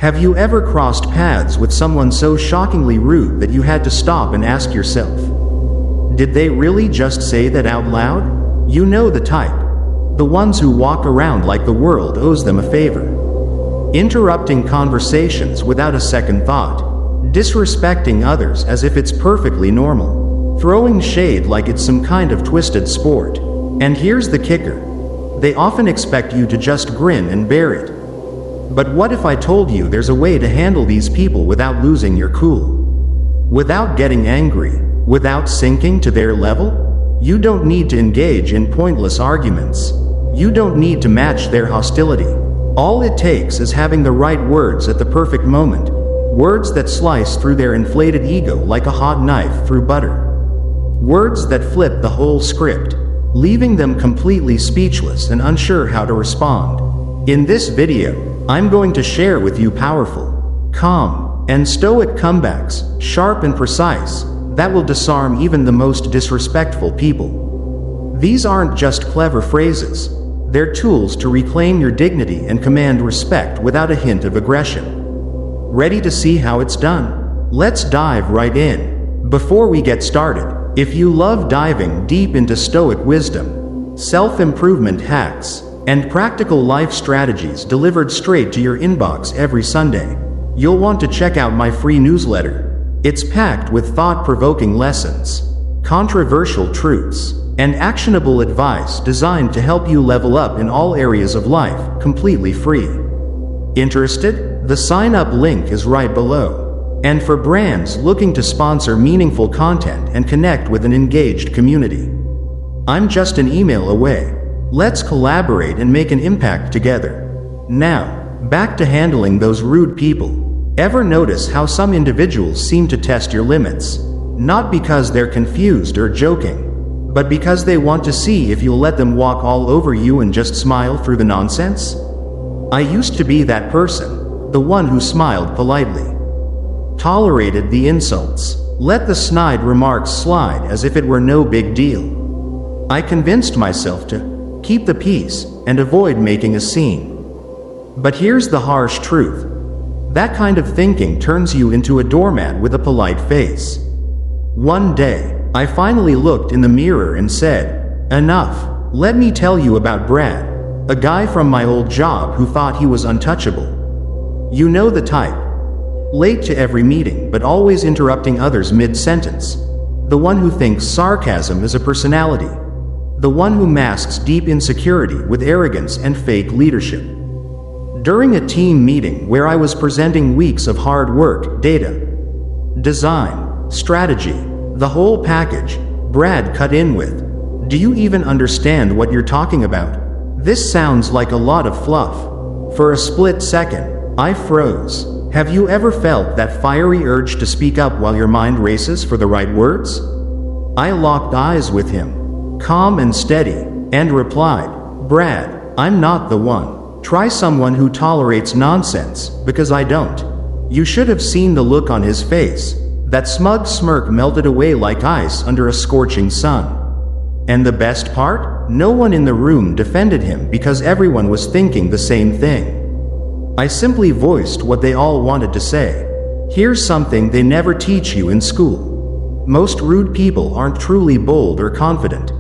Have you ever crossed paths with someone so shockingly rude that you had to stop and ask yourself, did they really just say that out loud? You know the type. The ones who walk around like the world owes them a favor. Interrupting conversations without a second thought. Disrespecting others as if it's perfectly normal. Throwing shade like it's some kind of twisted sport. And here's the kicker. They often expect you to just grin and bear it. But what if I told you there's a way to handle these people without losing your cool? Without getting angry? Without sinking to their level? You don't need to engage in pointless arguments. You don't need to match their hostility. All it takes is having the right words at the perfect moment. Words that slice through their inflated ego like a hot knife through butter. Words that flip the whole script, leaving them completely speechless and unsure how to respond. In this video, I'm going to share with you powerful, calm, and stoic comebacks, sharp and precise, that will disarm even the most disrespectful people. These aren't just clever phrases. They're tools to reclaim your dignity and command respect without a hint of aggression. Ready to see how it's done? Let's dive right in. Before we get started, if you love diving deep into Stoic wisdom, self-improvement hacks, and practical life strategies delivered straight to your inbox every Sunday, you'll want to check out my free newsletter. It's packed with thought-provoking lessons, controversial truths, and actionable advice designed to help you level up in all areas of life, completely free. Interested? The sign-up link is right below. And for brands looking to sponsor meaningful content and connect with an engaged community, I'm just an email away. Let's collaborate and make an impact together. Now, back to handling those rude people. Ever notice how some individuals seem to test your limits? Not because they're confused or joking, but because they want to see if you'll let them walk all over you and just smile through the nonsense? I used to be that person, the one who smiled politely, tolerated the insults, let the snide remarks slide as if it were no big deal. I convinced myself to keep the peace and avoid making a scene. But here's the harsh truth. That kind of thinking turns you into a doormat with a polite face. One day, I finally looked in the mirror and said, enough. Let me tell you about Brad, a guy from my old job who thought he was untouchable. You know the type. Late to every meeting but always interrupting others mid-sentence. The one who thinks sarcasm is a personality. The one who masks deep insecurity with arrogance and fake leadership. During a team meeting where I was presenting weeks of hard work, data, design, strategy, the whole package, Brad cut in with, "Do you even understand what you're talking about? This sounds like a lot of fluff." For a split second, I froze. Have you ever felt that fiery urge to speak up while your mind races for the right words? I locked eyes with him, calm and steady, and replied, "Brad, I'm not the one. Try someone who tolerates nonsense, because I don't." You should have seen the look on his face. That smug smirk melted away like ice under a scorching sun. And the best part? No one in the room defended him because everyone was thinking the same thing. I simply voiced what they all wanted to say. Here's something they never teach you in school. Most rude people aren't truly bold or confident.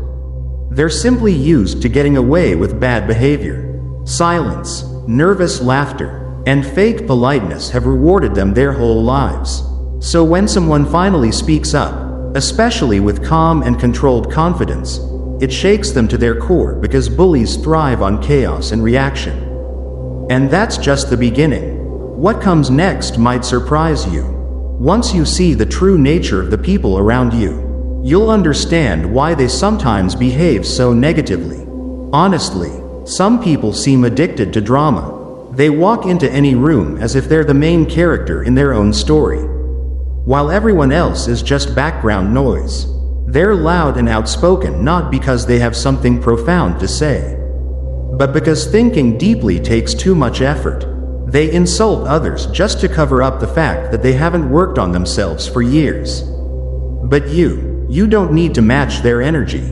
They're simply used to getting away with bad behavior. Silence, nervous laughter, and fake politeness have rewarded them their whole lives. So when someone finally speaks up, especially with calm and controlled confidence, it shakes them to their core because bullies thrive on chaos and reaction. And that's just the beginning. What comes next might surprise you. Once you see the true nature of the people around you, you'll understand why they sometimes behave so negatively. Honestly, some people seem addicted to drama. They walk into any room as if they're the main character in their own story, while everyone else is just background noise. They're loud and outspoken not because they have something profound to say, but because thinking deeply takes too much effort. They insult others just to cover up the fact that they haven't worked on themselves for years. But you don't need to match their energy.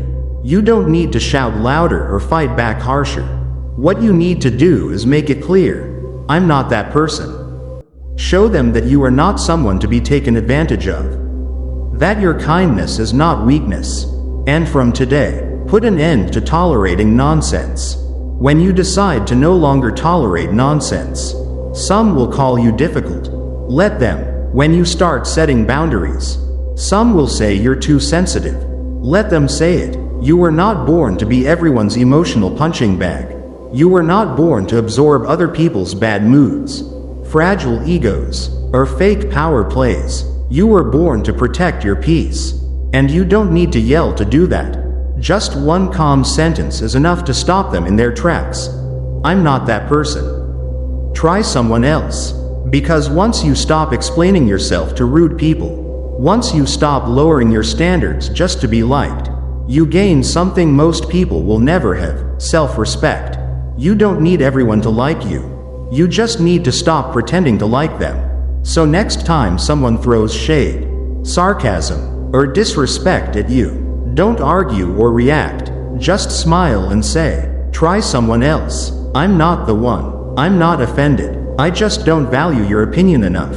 You don't need to shout louder or fight back harsher. What you need to do is make it clear, I'm not that person. Show them that you are not someone to be taken advantage of. That your kindness is not weakness. And from today, put an end to tolerating nonsense. When you decide to no longer tolerate nonsense, some will call you difficult. Let them. When you start setting boundaries, some will say you're too sensitive. Let them say it. You were not born to be everyone's emotional punching bag. You were not born to absorb other people's bad moods, fragile egos, or fake power plays. You were born to protect your peace. And you don't need to yell to do that. Just one calm sentence is enough to stop them in their tracks. I'm not that person. Try someone else. Because once you stop explaining yourself to rude people, once you stop lowering your standards just to be liked, you gain something most people will never have: self-respect. You don't need everyone to like you. You just need to stop pretending to like them. So next time someone throws shade, sarcasm, or disrespect at you, don't argue or react. Just smile and say, try someone else. I'm not the one. I'm not offended. I just don't value your opinion enough.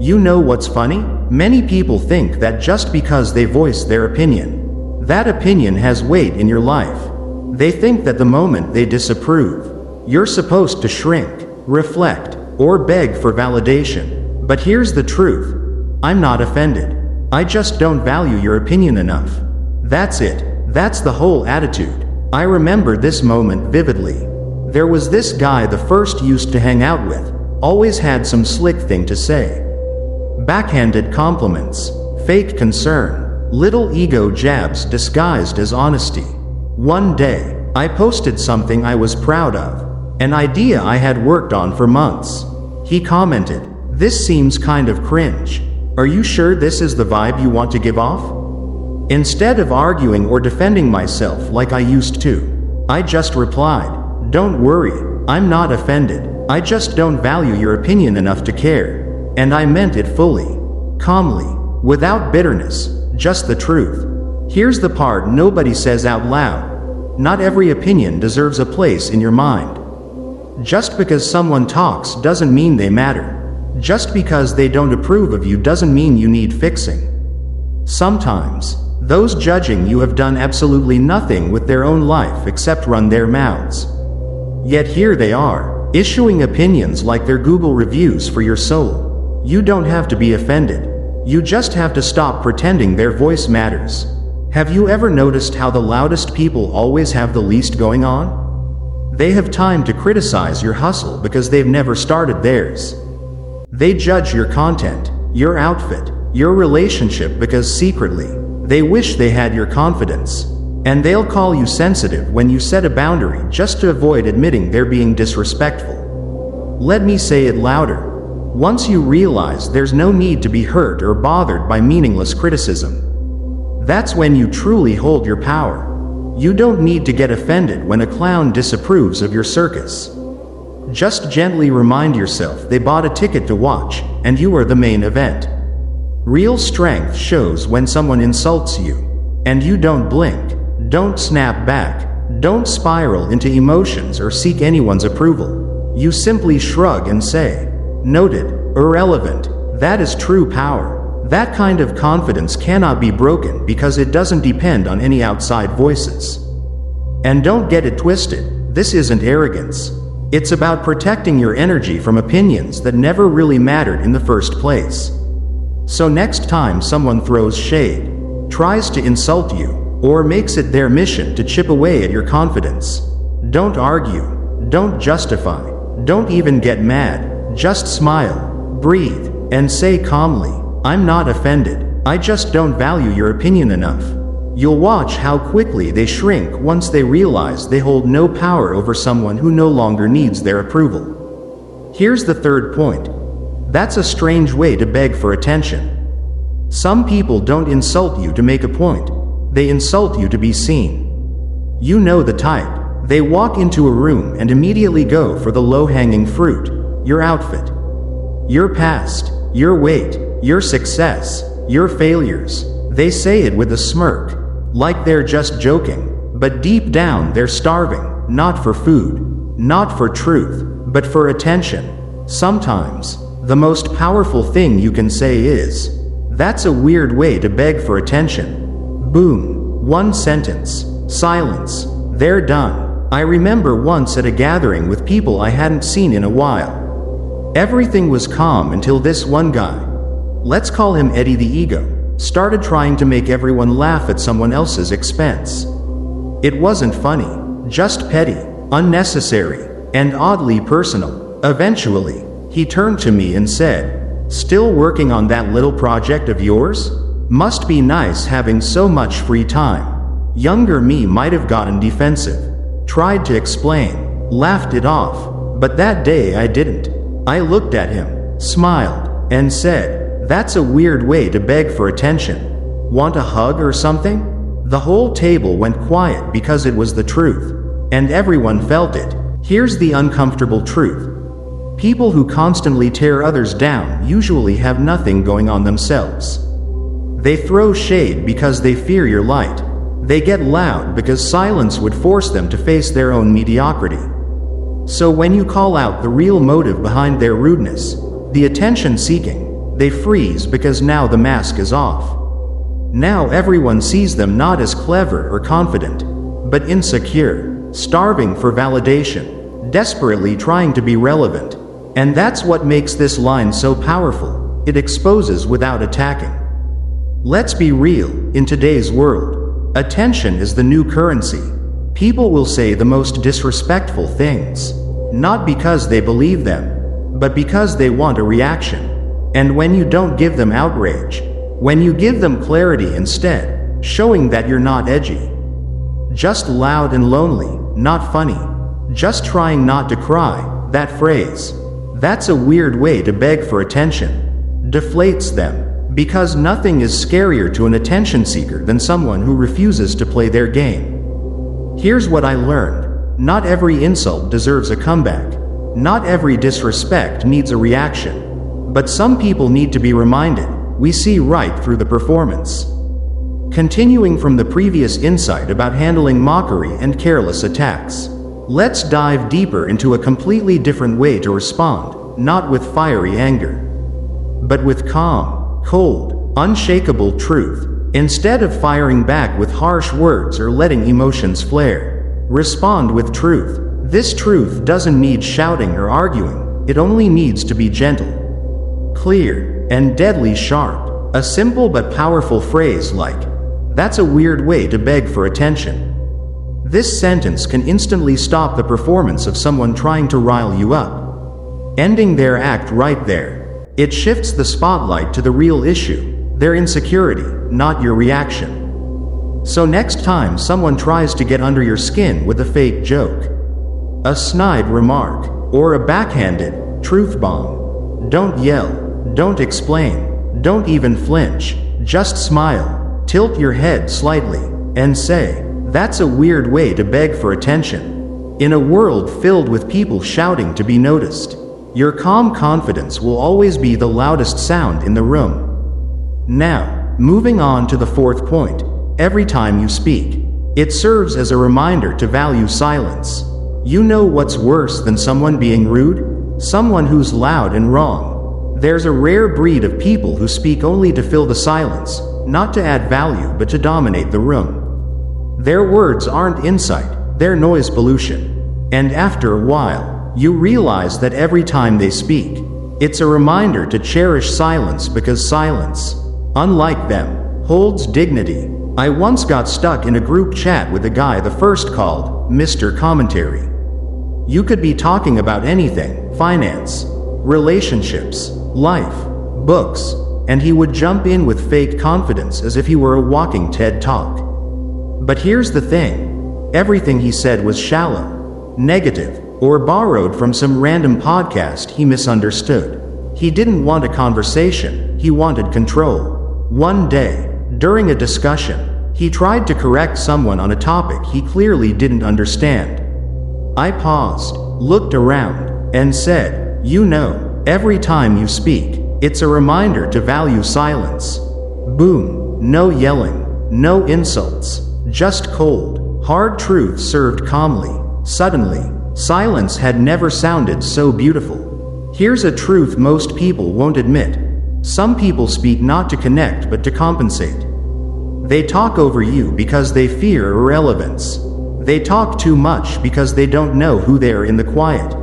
You know what's funny? Many people think that just because they voice their opinion, that opinion has weight in your life. They think that the moment they disapprove, you're supposed to shrink, reflect, or beg for validation. But here's the truth. I'm not offended. I just don't value your opinion enough. That's it. That's the whole attitude. I remember this moment vividly. There was this guy the first used to hang out with, always had some slick thing to say. Backhanded compliments, fake concern, little ego jabs disguised as honesty. One day, I posted something I was proud of, an idea I had worked on for months. He commented, "This seems kind of cringe. Are you sure this is the vibe you want to give off?" Instead of arguing or defending myself like I used to, I just replied, "Don't worry, I'm not offended. I just don't value your opinion enough to care." And I meant it fully, calmly, without bitterness, just the truth. Here's the part nobody says out loud. Not every opinion deserves a place in your mind. Just because someone talks doesn't mean they matter. Just because they don't approve of you doesn't mean you need fixing. Sometimes, those judging you have done absolutely nothing with their own life except run their mouths. Yet here they are, issuing opinions like they're Google reviews for your soul. You don't have to be offended. You just have to stop pretending their voice matters. Have you ever noticed how the loudest people always have the least going on? They have time to criticize your hustle because they've never started theirs. They judge your content, your outfit, your relationship because secretly, they wish they had your confidence. And they'll call you sensitive when you set a boundary just to avoid admitting they're being disrespectful. Let me say it louder. Once you realize there's no need to be hurt or bothered by meaningless criticism, that's when you truly hold your power. You don't need to get offended when a clown disapproves of your circus. Just gently remind yourself they bought a ticket to watch, and you are the main event. Real strength shows when someone insults you, and you don't blink, don't snap back, don't spiral into emotions or seek anyone's approval. You simply shrug and say, "Noted, irrelevant." That is true power. That kind of confidence cannot be broken because it doesn't depend on any outside voices. And don't get it twisted, this isn't arrogance. It's about protecting your energy from opinions that never really mattered in the first place. So next time someone throws shade, tries to insult you, or makes it their mission to chip away at your confidence, don't argue, don't justify, don't even get mad, just smile, breathe, and say calmly, "I'm not offended, I just don't value your opinion enough." You'll watch how quickly they shrink once they realize they hold no power over someone who no longer needs their approval. Here's the third point. That's a strange way to beg for attention. Some people don't insult you to make a point. They insult you to be seen. You know the type. They walk into a room and immediately go for the low-hanging fruit. Your outfit, your past, your weight, your success, your failures. They say it with a smirk, like they're just joking, but deep down they're starving, not for food, not for truth, but for attention. Sometimes, The most powerful thing you can say is, "That's a weird way to beg for attention." Boom. One sentence. Silence. They're done. I remember once at a gathering with people I hadn't seen in a while. Everything was calm until this one guy, let's call him Eddie the Ego, started trying to make everyone laugh at someone else's expense. It wasn't funny, just petty, unnecessary, and oddly personal. Eventually, he turned to me and said, "Still working on that little project of yours? Must be nice having so much free time." Younger me might have gotten defensive, tried to explain, laughed it off, but that day I didn't. I looked at him, smiled, and said, "That's a weird way to beg for attention. Want a hug or something?" The whole table went quiet because it was the truth, and everyone felt it. Here's the uncomfortable truth. People who constantly tear others down usually have nothing going on themselves. They throw shade because they fear your light. They get loud because silence would force them to face their own mediocrity. So when you call out the real motive behind their rudeness, the attention seeking, they freeze because now the mask is off. Now everyone sees them not as clever or confident, but insecure, starving for validation, desperately trying to be relevant. And that's what makes this line so powerful. It exposes without attacking. Let's be real, in today's world, attention is the new currency. People will say the most disrespectful things, not because they believe them, but because they want a reaction. And when you don't give them outrage, when you give them clarity instead, showing that you're not edgy, just loud and lonely, not funny, just trying not to cry, that phrase, "That's a weird way to beg for attention," deflates them. Because nothing is scarier to an attention seeker than someone who refuses to play their game. Here's what I learned. Not every insult deserves a comeback. Not every disrespect needs a reaction. But some people need to be reminded, we see right through the performance. Continuing from the previous insight about handling mockery and careless attacks, let's dive deeper into a completely different way to respond, not with fiery anger, but with calm, cold, unshakable truth. Instead of firing back with harsh words or letting emotions flare, respond with truth. This truth doesn't need shouting or arguing, it only needs to be gentle, clear, and deadly sharp. A simple but powerful phrase like, "That's a weird way to beg for attention." This sentence can instantly stop the performance of someone trying to rile you up, ending their act right there. It shifts the spotlight to the real issue, their insecurity, not your reaction. So next time someone tries to get under your skin with a fake joke, a snide remark, or a backhanded truth bomb, don't yell, don't explain, don't even flinch, just smile, tilt your head slightly, and say, "That's a weird way to beg for attention." In a world filled with people shouting to be noticed, your calm confidence will always be the loudest sound in the room. Now, moving on to the fourth point, every time you speak, it serves as a reminder to value silence. You know what's worse than someone being rude? Someone who's loud and wrong. There's a rare breed of people who speak only to fill the silence, not to add value but to dominate the room. Their words aren't insight, they're noise pollution. And after a while, you realize that every time they speak, it's a reminder to cherish silence because silence, unlike them, holds dignity. I once got stuck in a group chat with a guy the first called Mr. Commentary. You could be talking about anything, finance, relationships, life, books, and he would jump in with fake confidence as if he were a walking TED Talk. But here's the thing, everything he said was shallow, negative, or borrowed from some random podcast he misunderstood. He didn't want a conversation, he wanted control. One day, during a discussion, he tried to correct someone on a topic he clearly didn't understand. I paused, looked around, and said, "You know, every time you speak, it's a reminder to value silence." Boom, no yelling, no insults, just cold, hard truth served calmly. Suddenly, silence had never sounded so beautiful. Here's a truth most people won't admit. Some people speak not to connect but to compensate. They talk over you because they fear irrelevance. They talk too much because they don't know who they are in the quiet.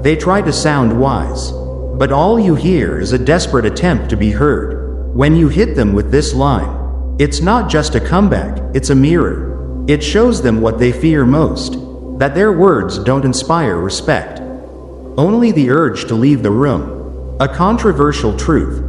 They try to sound wise, but all you hear is a desperate attempt to be heard. When you hit them with this line, it's not just a comeback, it's a mirror. It shows them what they fear most, that their words don't inspire respect. Only the urge to leave the room. A controversial truth.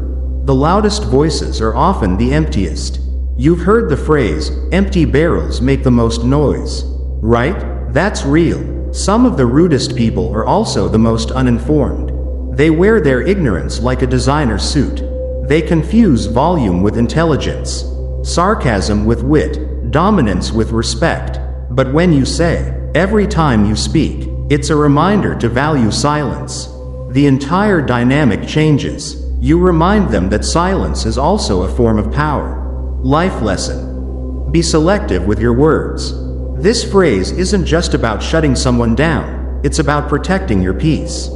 The loudest voices are often the emptiest. You've heard the phrase, empty barrels make the most noise. Right? That's real. Some of the rudest people are also the most uninformed. They wear their ignorance like a designer suit. They confuse volume with intelligence, sarcasm with wit, dominance with respect. But when you say, every time you speak, it's a reminder to value silence, the entire dynamic changes. You remind them that silence is also a form of power. Life lesson. Be selective with your words. This phrase isn't just about shutting someone down, it's about protecting your peace.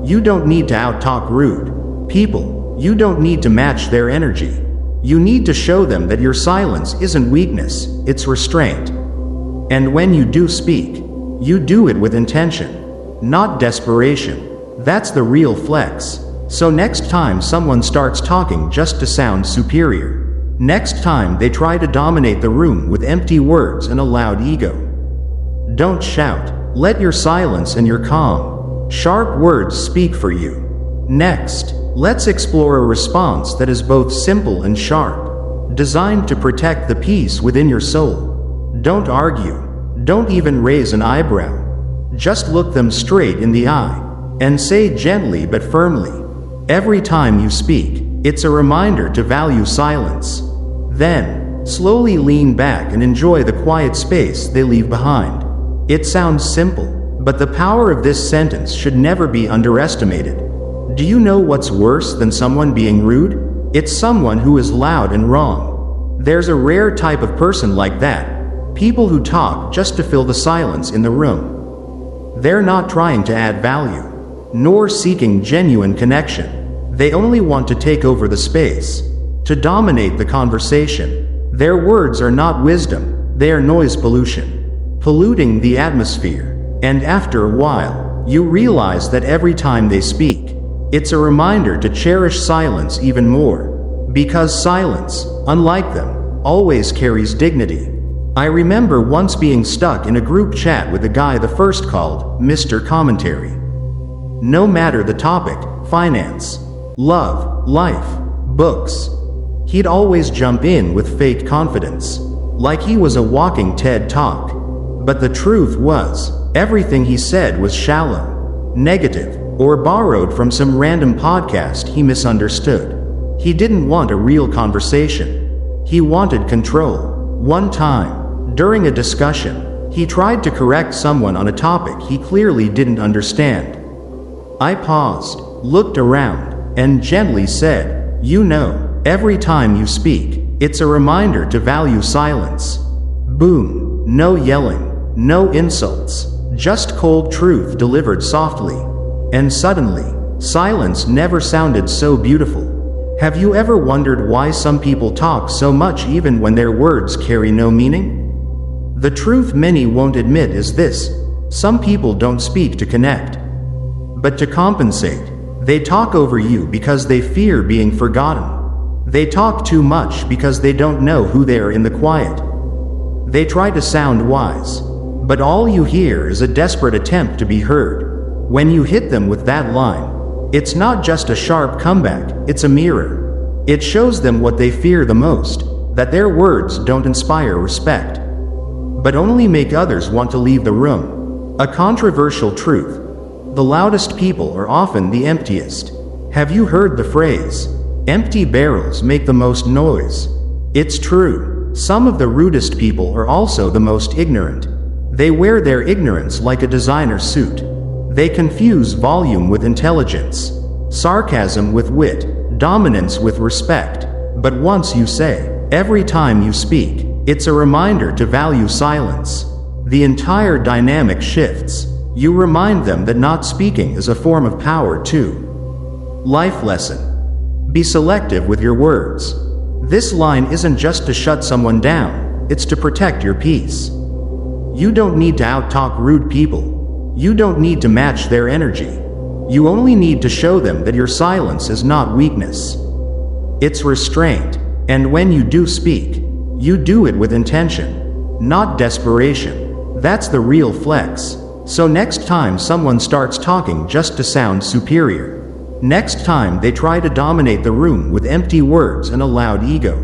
You don't need to out-talk rude people. You don't need to match their energy. You need to show them that your silence isn't weakness, it's restraint. And when you do speak, you do it with intention, not desperation. That's the real flex. So next time someone starts talking just to sound superior, next time they try to dominate the room with empty words and a loud ego, don't shout. Let your silence and your calm, sharp words speak for you. Next, let's explore a response that is both simple and sharp, designed to protect the peace within your soul. Don't argue. Don't even raise an eyebrow. Just look them straight in the eye and say gently but firmly, every time you speak, it's a reminder to value silence. Then, slowly lean back and enjoy the quiet space they leave behind. It sounds simple, but the power of this sentence should never be underestimated. Do you know what's worse than someone being rude? It's someone who is loud and wrong. There's a rare type of person like that. People who talk just to fill the silence in the room. They're not trying to add value, nor seeking genuine connection. They only want to take over the space, to dominate the conversation. Their words are not wisdom, they are noise pollution, polluting the atmosphere. And after a while, you realize that every time they speak, it's a reminder to cherish silence even more. Because silence, unlike them, always carries dignity. I remember once being stuck in a group chat with a guy the first called Mr. Commentary. No matter the topic, finance, love, life, books, he'd always jump in with fake confidence, like he was a walking TED Talk. But the truth was, everything he said was shallow, negative, or borrowed from some random podcast he misunderstood. He didn't want a real conversation. He wanted control. One time, during a discussion, he tried to correct someone on a topic he clearly didn't understand. I paused, looked around, and gently said, "You know, every time you speak, it's a reminder to value silence." Boom. No yelling, no insults, just cold truth delivered softly. And suddenly, silence never sounded so beautiful. Have you ever wondered why some people talk so much even when their words carry no meaning? The truth many won't admit is this: some people don't speak to connect, but to compensate. They talk over you because they fear being forgotten. They talk too much because they don't know who they are in the quiet. They try to sound wise, but all you hear is a desperate attempt to be heard. When you hit them with that line, it's not just a sharp comeback, it's a mirror. It shows them what they fear the most, that their words don't inspire respect, but only make others want to leave the room. A controversial truth: the loudest people are often the emptiest. Have you heard the phrase, empty barrels make the most noise? It's true. Some of the rudest people are also the most ignorant. They wear their ignorance like a designer suit. They confuse volume with intelligence, sarcasm with wit, dominance with respect. But once you say, every time you speak, it's a reminder to value silence, the entire dynamic shifts. You remind them that not speaking is a form of power too. Life lesson. Be selective with your words. This line isn't just to shut someone down, it's to protect your peace. You don't need to out-talk rude people. You don't need to match their energy. You only need to show them that your silence is not weakness. It's restraint. And when you do speak, you do it with intention, not desperation. That's the real flex. So next time someone starts talking just to sound superior, next time they try to dominate the room with empty words and a loud ego,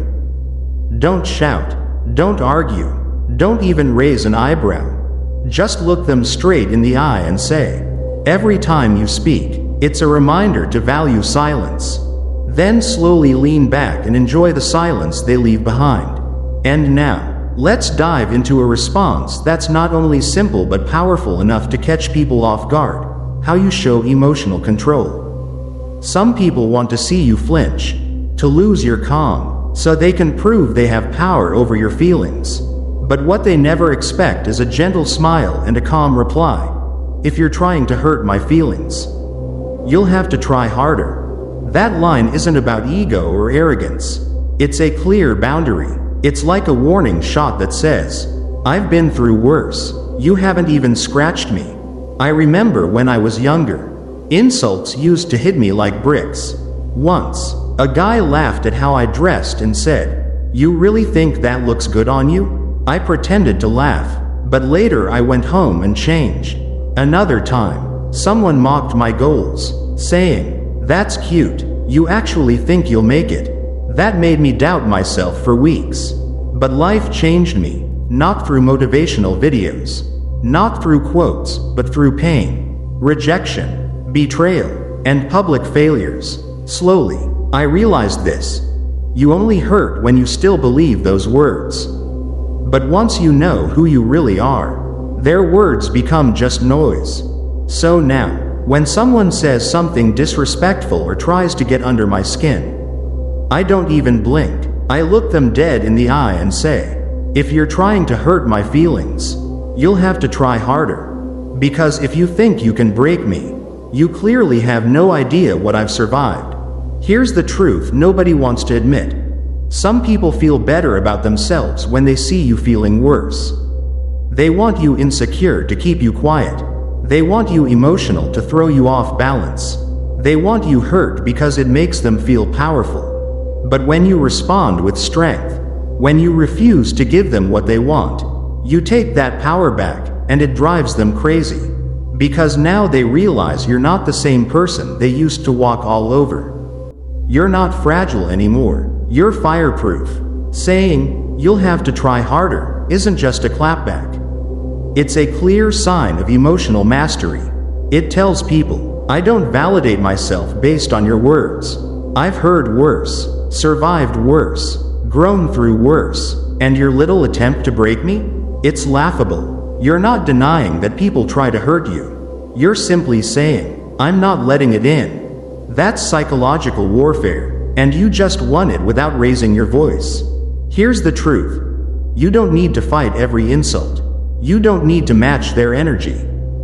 don't shout, don't argue, don't even raise an eyebrow. Just look them straight in the eye and say, every time you speak, it's a reminder to value silence. Then slowly lean back and enjoy the silence they leave behind. And now, let's dive into a response that's not only simple but powerful enough to catch people off guard: how you show emotional control. Some people want to see you flinch, to lose your calm, so they can prove they have power over your feelings. But what they never expect is a gentle smile and a calm reply. If you're trying to hurt my feelings, you'll have to try harder. That line isn't about ego or arrogance. It's a clear boundary. It's like a warning shot that says, I've been through worse. You haven't even scratched me. I remember when I was younger. Insults used to hit me like bricks. Once, a guy laughed at how I dressed and said, "You really think that looks good on you?" I pretended to laugh, but later I went home and changed. Another time, someone mocked my goals, saying, "That's cute. You actually think you'll make it." That made me doubt myself for weeks. But life changed me, not through motivational videos, not through quotes, but through pain, rejection, betrayal, and public failures. Slowly, I realized this. You only hurt when you still believe those words. But once you know who you really are, their words become just noise. So now, when someone says something disrespectful or tries to get under my skin, I don't even blink. I look them dead in the eye and say, if you're trying to hurt my feelings, you'll have to try harder. Because if you think you can break me, you clearly have no idea what I've survived. Here's the truth nobody wants to admit. Some people feel better about themselves when they see you feeling worse. They want you insecure to keep you quiet. They want you emotional to throw you off balance. They want you hurt because it makes them feel powerful. But when you respond with strength, when you refuse to give them what they want, you take that power back, and it drives them crazy. Because now they realize you're not the same person they used to walk all over. You're not fragile anymore, you're fireproof. Saying, "You'll have to try harder," isn't just a clapback. It's a clear sign of emotional mastery. It tells people, I don't validate myself based on your words. I've heard worse, survived worse, grown through worse, and your little attempt to break me? It's laughable. You're not denying that people try to hurt you. You're simply saying, I'm not letting it in. That's psychological warfare, and you just won it without raising your voice. Here's the truth. You don't need to fight every insult. You don't need to match their energy.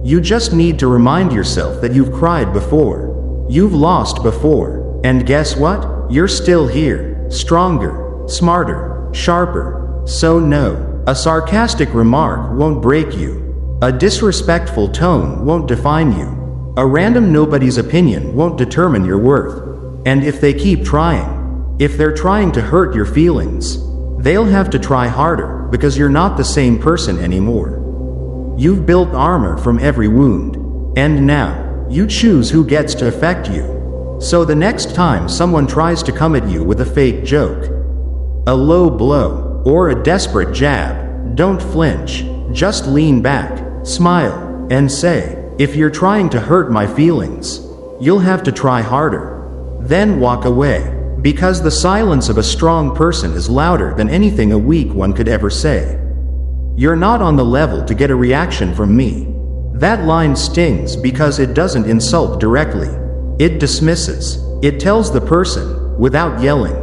You just need to remind yourself that you've cried before. You've lost before. And guess what? You're still here, stronger, smarter, sharper. So no, a sarcastic remark won't break you. A disrespectful tone won't define you. A random nobody's opinion won't determine your worth. And if they keep trying, if they're trying to hurt your feelings, they'll have to try harder because you're not the same person anymore. You've built armor from every wound. And now, you choose who gets to affect you. So the next time someone tries to come at you with a fake joke, a low blow, or a desperate jab, don't flinch. Just lean back, smile, and say, if you're trying to hurt my feelings, you'll have to try harder. Then walk away, because the silence of a strong person is louder than anything a weak one could ever say. You're not on the level to get a reaction from me. That line stings because it doesn't insult directly. It dismisses. It tells the person, without yelling,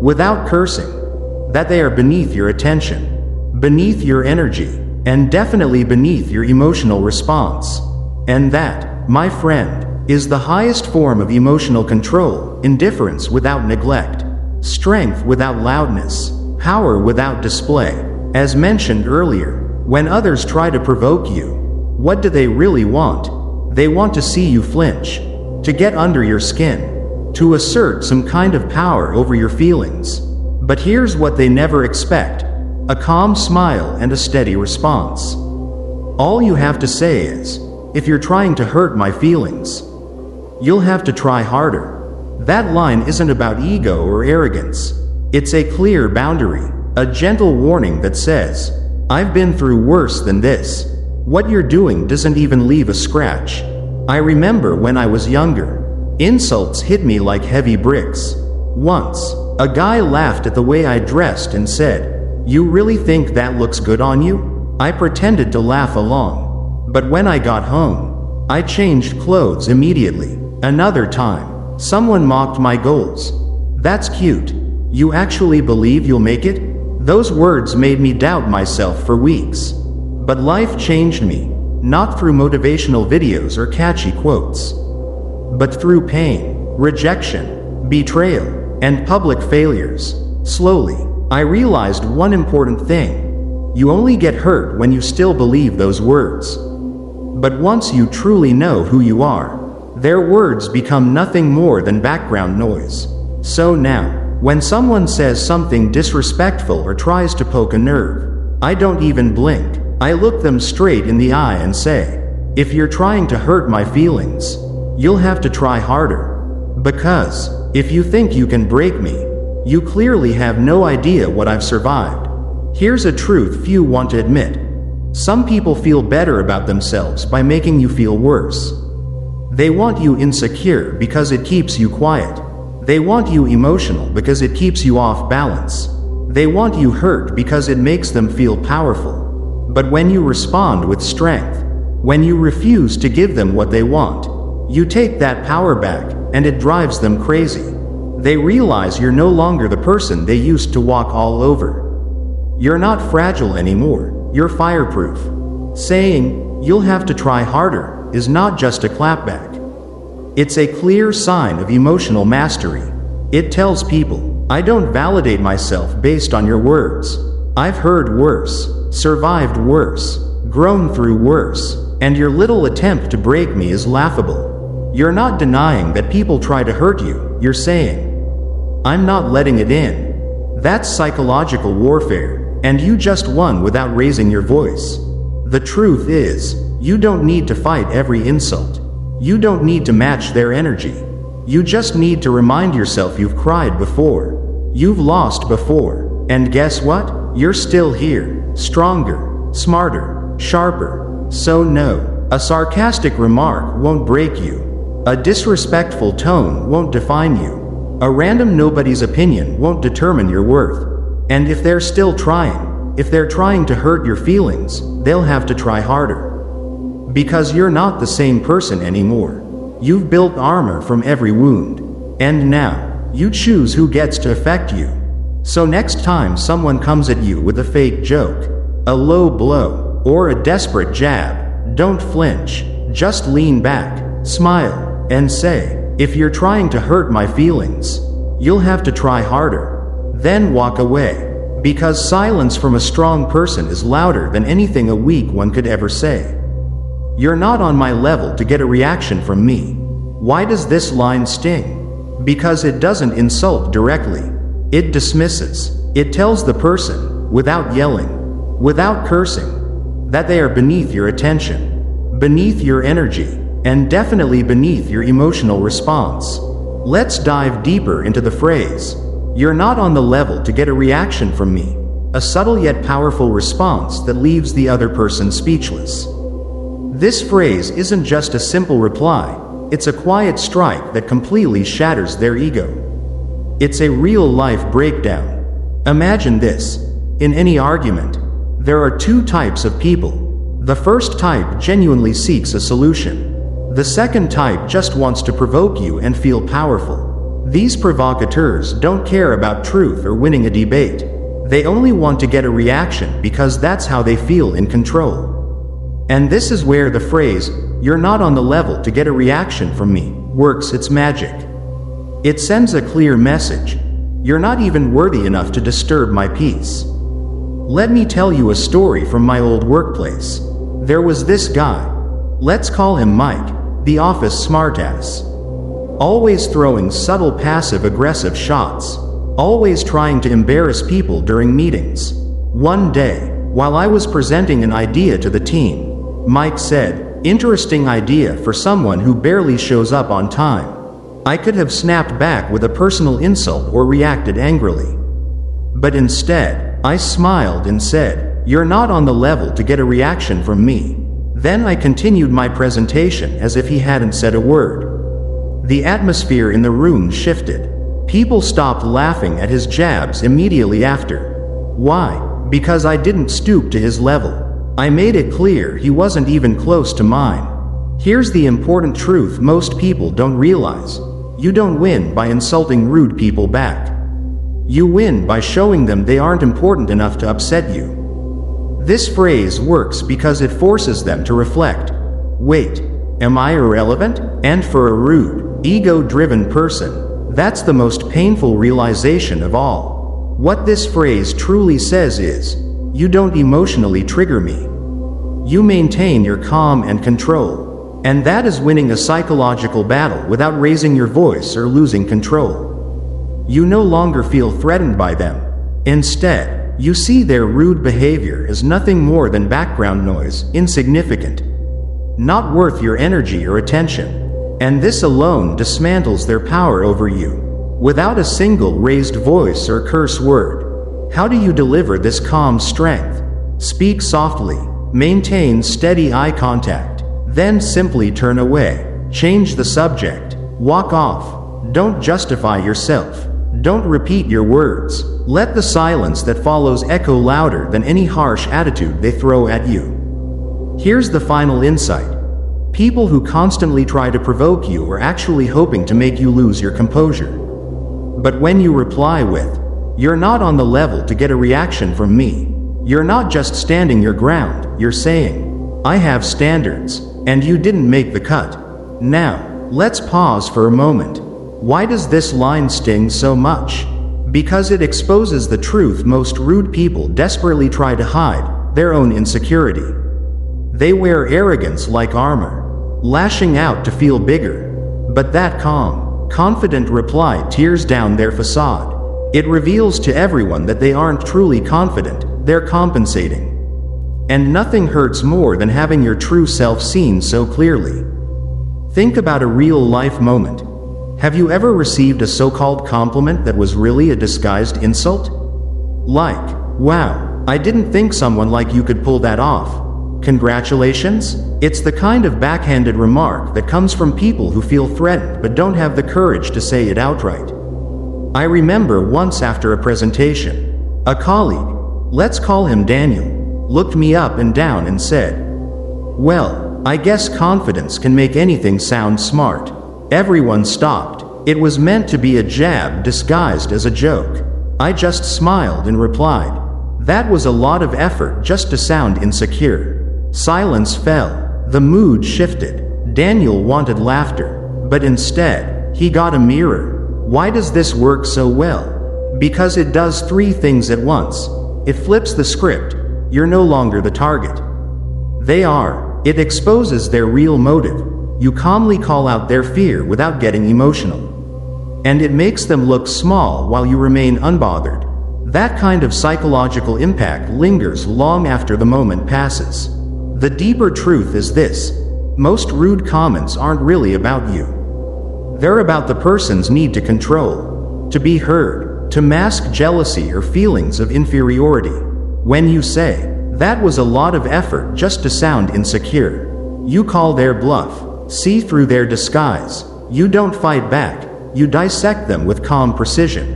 without cursing, that they are beneath your attention, beneath your energy, and definitely beneath your emotional response. And that, my friend, is the highest form of emotional control: indifference without neglect, strength without loudness, power without display. As mentioned earlier, when others try to provoke you, what do they really want? They want to see you flinch, to get under your skin, to assert some kind of power over your feelings. But here's what they never expect: a calm smile and a steady response. All you have to say is, "If you're trying to hurt my feelings, you'll have to try harder." That line isn't about ego or arrogance. It's a clear boundary, a gentle warning that says, "I've been through worse than this. What you're doing doesn't even leave a scratch." I remember when I was younger, insults hit me like heavy bricks. Once, a guy laughed at the way I dressed and said, "You really think that looks good on you?" I pretended to laugh along. But when I got home, I changed clothes immediately. Another time, someone mocked my goals. "That's cute. You actually believe you'll make it?" Those words made me doubt myself for weeks. But life changed me, not through motivational videos or catchy quotes, but through pain, rejection, betrayal, and public failures. Slowly, I realized one important thing: you only get hurt when you still believe those words. But once you truly know who you are, their words become nothing more than background noise. So now, when someone says something disrespectful or tries to poke a nerve, I don't even blink. I look them straight in the eye and say, "If you're trying to hurt my feelings, you'll have to try harder. Because, if you think you can break me, you clearly have no idea what I've survived." Here's a truth few want to admit. Some people feel better about themselves by making you feel worse. They want you insecure because it keeps you quiet. They want you emotional because it keeps you off balance. They want you hurt because it makes them feel powerful. But when you respond with strength, when you refuse to give them what they want, you take that power back, and it drives them crazy. They realize you're no longer the person they used to walk all over. You're not fragile anymore, you're fireproof. Saying, "You'll have to try harder," is not just a clapback. It's a clear sign of emotional mastery. It tells people, "I don't validate myself based on your words. I've heard worse, survived worse, grown through worse, and your little attempt to break me is laughable." You're not denying that people try to hurt you, you're saying, "I'm not letting it in." That's psychological warfare, and you just won without raising your voice. The truth is, you don't need to fight every insult. You don't need to match their energy. You just need to remind yourself you've cried before. You've lost before. And guess what? You're still here, stronger, smarter, sharper. So no, a sarcastic remark won't break you. A disrespectful tone won't define you. A random nobody's opinion won't determine your worth. And if they're still trying, if they're trying to hurt your feelings, they'll have to try harder. Because you're not the same person anymore. You've built armor from every wound. And now, you choose who gets to affect you. So next time someone comes at you with a fake joke, a low blow, or a desperate jab, don't flinch. Just lean back, smile, and say, "If you're trying to hurt my feelings, you'll have to try harder." Then walk away. Because silence from a strong person is louder than anything a weak one could ever say. You're not on my level to get a reaction from me. Why does this line sting? Because it doesn't insult directly. It dismisses. It tells the person, without yelling, without cursing, that they are beneath your attention, beneath your energy, and definitely beneath your emotional response. Let's dive deeper into the phrase, "You're not on the level to get a reaction from me." A subtle yet powerful response that leaves the other person speechless. This phrase isn't just a simple reply, it's a quiet strike that completely shatters their ego. It's a real-life breakdown. Imagine this. In any argument, there are two types of people. The first type genuinely seeks a solution. The second type just wants to provoke you and feel powerful. These provocateurs don't care about truth or winning a debate. They only want to get a reaction because that's how they feel in control. And this is where the phrase, "You're not on the level to get a reaction from me," works its magic. It sends a clear message. You're not even worthy enough to disturb my peace. Let me tell you a story from my old workplace. There was this guy. Let's call him Mike, the office smartass. Always throwing subtle passive-aggressive shots. Always trying to embarrass people during meetings. One day, while I was presenting an idea to the team, Mike said, "Interesting idea for someone who barely shows up on time." I could have snapped back with a personal insult or reacted angrily. But instead, I smiled and said, "You're not on the level to get a reaction from me." Then I continued my presentation as if he hadn't said a word. The atmosphere in the room shifted. People stopped laughing at his jabs immediately after. Why? Because I didn't stoop to his level. I made it clear he wasn't even close to mine. Here's the important truth most people don't realize. You don't win by insulting rude people back. You win by showing them they aren't important enough to upset you. This phrase works because it forces them to reflect. Wait, am I irrelevant? And for a rude, ego-driven person, that's the most painful realization of all. What this phrase truly says is, you don't emotionally trigger me. You maintain your calm and control. And that is winning a psychological battle without raising your voice or losing control. You no longer feel threatened by them. Instead, you see their rude behavior as nothing more than background noise, insignificant, not worth your energy or attention. And this alone dismantles their power over you. Without a single raised voice or curse word, how do you deliver this calm strength? Speak softly, maintain steady eye contact. Then simply turn away. Change the subject. Walk off. Don't justify yourself. Don't repeat your words. Let the silence that follows echo louder than any harsh attitude they throw at you. Here's the final insight. People who constantly try to provoke you are actually hoping to make you lose your composure. But when you reply with, "You're not on the level to get a reaction from me," you're not just standing your ground, you're saying, "I have standards, and you didn't make the cut." Now, let's pause for a moment. Why does this line sting so much? Because it exposes the truth most rude people desperately try to hide, their own insecurity. They wear arrogance like armor, lashing out to feel bigger. But that calm, confident reply tears down their facade. It reveals to everyone that they aren't truly confident, they're compensating. And nothing hurts more than having your true self seen so clearly. Think about a real-life moment. Have you ever received a so-called compliment that was really a disguised insult? Like, "Wow, I didn't think someone like you could pull that off. Congratulations?" It's the kind of backhanded remark that comes from people who feel threatened but don't have the courage to say it outright. I remember once after a presentation, a colleague, let's call him Daniel, looked me up and down and said, "Well, I guess confidence can make anything sound smart." Everyone stopped. It was meant to be a jab disguised as a joke. I just smiled and replied, "That was a lot of effort just to sound insecure." Silence fell. The mood shifted. Daniel wanted laughter, but instead, he got a mirror. Why does this work so well? Because it does three things at once. It flips the script. You're no longer the target. They are. It exposes their real motive. You calmly call out their fear without getting emotional. And it makes them look small while you remain unbothered. That kind of psychological impact lingers long after the moment passes. The deeper truth is this: most rude comments aren't really about you. They're about the person's need to control, to be heard, to mask jealousy or feelings of inferiority. When you say, "That was a lot of effort just to sound insecure," you call their bluff, see through their disguise. You don't fight back, you dissect them with calm precision.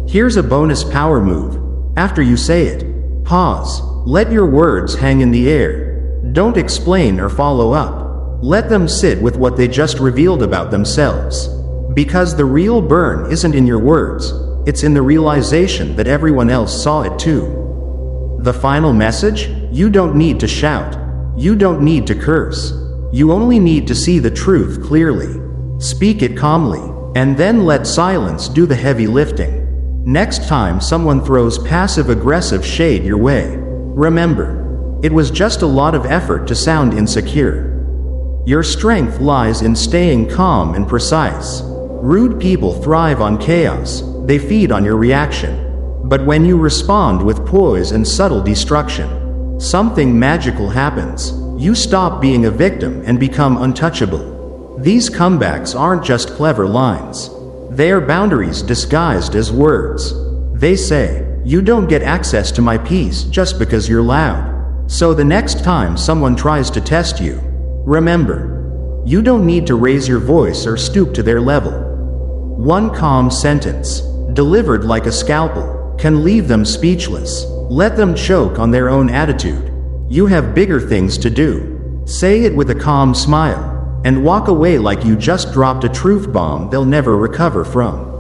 Here's a bonus power move. After you say it, pause. Let your words hang in the air. Don't explain or follow up. Let them sit with what they just revealed about themselves. Because the real burn isn't in your words, it's in the realization that everyone else saw it too. The final message? You don't need to shout. You don't need to curse. You only need to see the truth clearly. Speak it calmly, and then let silence do the heavy lifting. Next time someone throws passive-aggressive shade your way, remember, it was just a lot of effort to sound insecure. Your strength lies in staying calm and precise. Rude people thrive on chaos, they feed on your reaction. But when you respond with poise and subtle destruction, something magical happens. You stop being a victim and become untouchable. These comebacks aren't just clever lines. They are boundaries disguised as words. They say, you don't get access to my peace just because you're loud. So the next time someone tries to test you, remember, you don't need to raise your voice or stoop to their level. One calm sentence, delivered like a scalpel, can leave them speechless. Let them choke on their own attitude. You have bigger things to do. Say it with a calm smile, and walk away like you just dropped a truth bomb they'll never recover from.